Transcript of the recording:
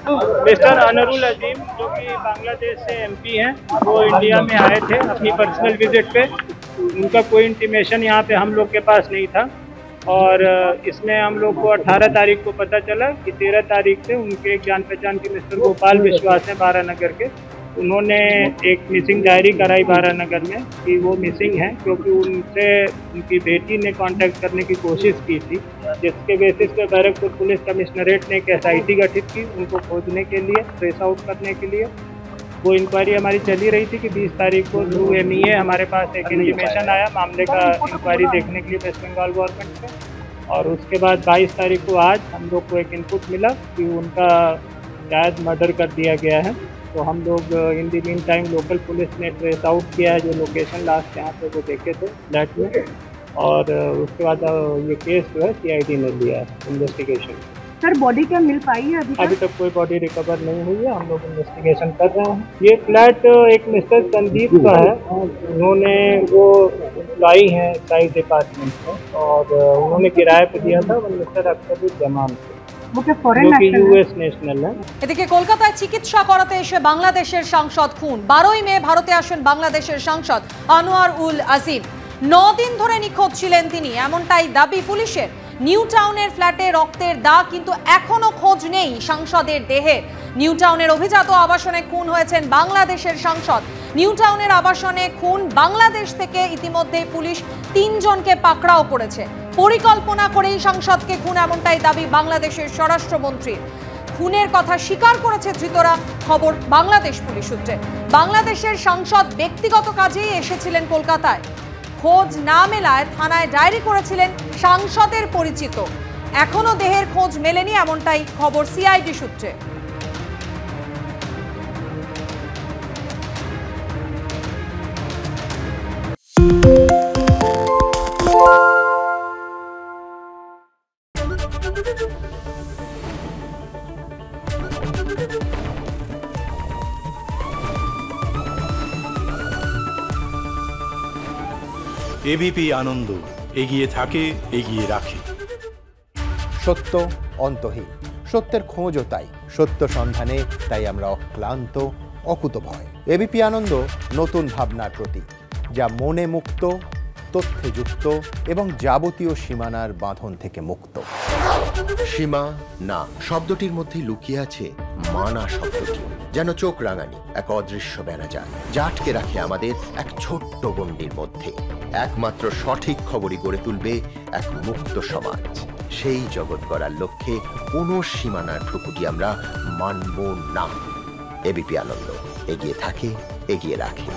Mister अनरुल अजीम जो कि बांग्लादेश से एमपी हैं, वो इंडिया में आए थे अपनी पर्सनल विजिट पे। उनका कोई इंटीमेशन यहाँ पे हम लोग के पास नहीं था और इसमें हम लोग को 18 तारीख को पता चला कि 13 तारीख से उनके एक जान पहचान के मिस्टर गोपाल विश्वास हैं बारानगर के, उन्होंने एक मिसिंग डायरी कराई बारानगर में कि वो मिसिंग हैं, क्योंकि उनसे उनकी बेटी ने कांटेक्ट करने की कोशिश की थी, जिसके बेसिस पे बैरकपुर पुलिस कमिश्नरेट ने एक SIT गठित की उनको खोजने के लिए, ट्रेस आउट करने के लिए। वो इंक्वायरी हमारी चली रही थी कि 20 तारीख को थ्रू MEA हमारे पास एक इंटीमेशन आया मामले का इंक्वायरी देखने के लिए वेस्ट बंगाल गवर्नमेंट से, और उसके बाद 22 तारीख को आज हम लोग को एक इनपुट मिला कि उनका शायद मर्डर कर दिया गया है। तो हम लोग in the mean time local police ने ट्रेस आउट किया है जो लोकेशन लास्ट यहाँ पे वो देखे थे फ्लैट में, और उसके बाद ये केस जो है CID ने लिया है इन्वेस्टिगेशन। सर बॉडी क्या मिल पाई है अभी तक कोई बॉडी रिकवर नहीं हुई है, हम लोग इन्वेस्टिगेशन कर रहे हैं। ये फ्लैट एक मिस्टर संदीप का है, उन्होंने वो एम्प्लॉई हैं एक्साइज डिपार्टमेंट में और उन्होंने किराए पे दिया था मिस्टर अख्तरुज्जमान को, US ন্যাশনাল। এদিকে কলকাতায় চিকিৎসা করাতে এসে বাংলাদেশের সাংসদ খুন। 12ই মে ভারতে আসেন বাংলাদেশের সাংসদ আনোয়ার উল আজিম। 9 দিন ধরে নিখোঁজ ছিলেন তিনি, এমনটাই দাবি পুলিশের। নিউ টাউনের ফ্ল্যাটে রক্তের দাগ, কিন্তু এখনো খোঁজ নেই সাংসদের দেহের। নিউ টাউনের অভিজাত আবাসনে খুন হয়েছেন বাংলাদেশের সাংসদ। নিউ টাউনের আবাসনে খুন, বাংলাদেশ থেকে ইতিমধ্যে পুলিশ 3 জনকে পাকড়াও করেছে। পরিকল্পনা করেই সাংসদকে খুন, এমনটাই দাবি বাংলাদেশের স্বরাষ্ট্রমন্ত্রীর। খুনের কথা স্বীকার করেছে ধৃতরা, খবর বাংলাদেশ পুলিশ সূত্রে। বাংলাদেশের সাংসদ ব্যক্তিগত কাজেই এসেছিলেন কলকাতায়, খোঁজ না মেলায় থানায় ডায়েরি করেছিলেন সাংসদের পরিচিত। এখনো দেহের খোঁজ মেলেনি, এমনটাই খবর CID সূত্রে। ABP আনন্দ এগিয়ে থাকে, এগিয়ে রাখে। সত্য অন্তহীন, সত্যের খোঁজও তাই, সত্য সন্ধানে তাই আমরা অক্লান্ত, অকুতভয়। ABP আনন্দ নতুন ভাবনার প্রতীক, যা মনে মুক্ত, তথ্যে যুক্ত এবং যাবতীয় সীমানার বাঁধন থেকে মুক্ত। সীমা না শব্দটির মধ্যে লুকিয়ে আছে মানা শব্দটি, যেন চোখ রাঙানি এক অদৃশ্য বেড়াজাল, যা আটকে রাখে আমাদের এক ছোট্ট গণ্ডির মধ্যে। একমাত্র সঠিক খবরই গড়ে তুলবে এক মুক্ত সমাজ। সেই জগৎ গড়ার লক্ষ্যে কোনো সীমানার ঠুকুটি আমরা মানব না। ABP আনন্দ এগিয়ে থাকে, এগিয়ে রাখে।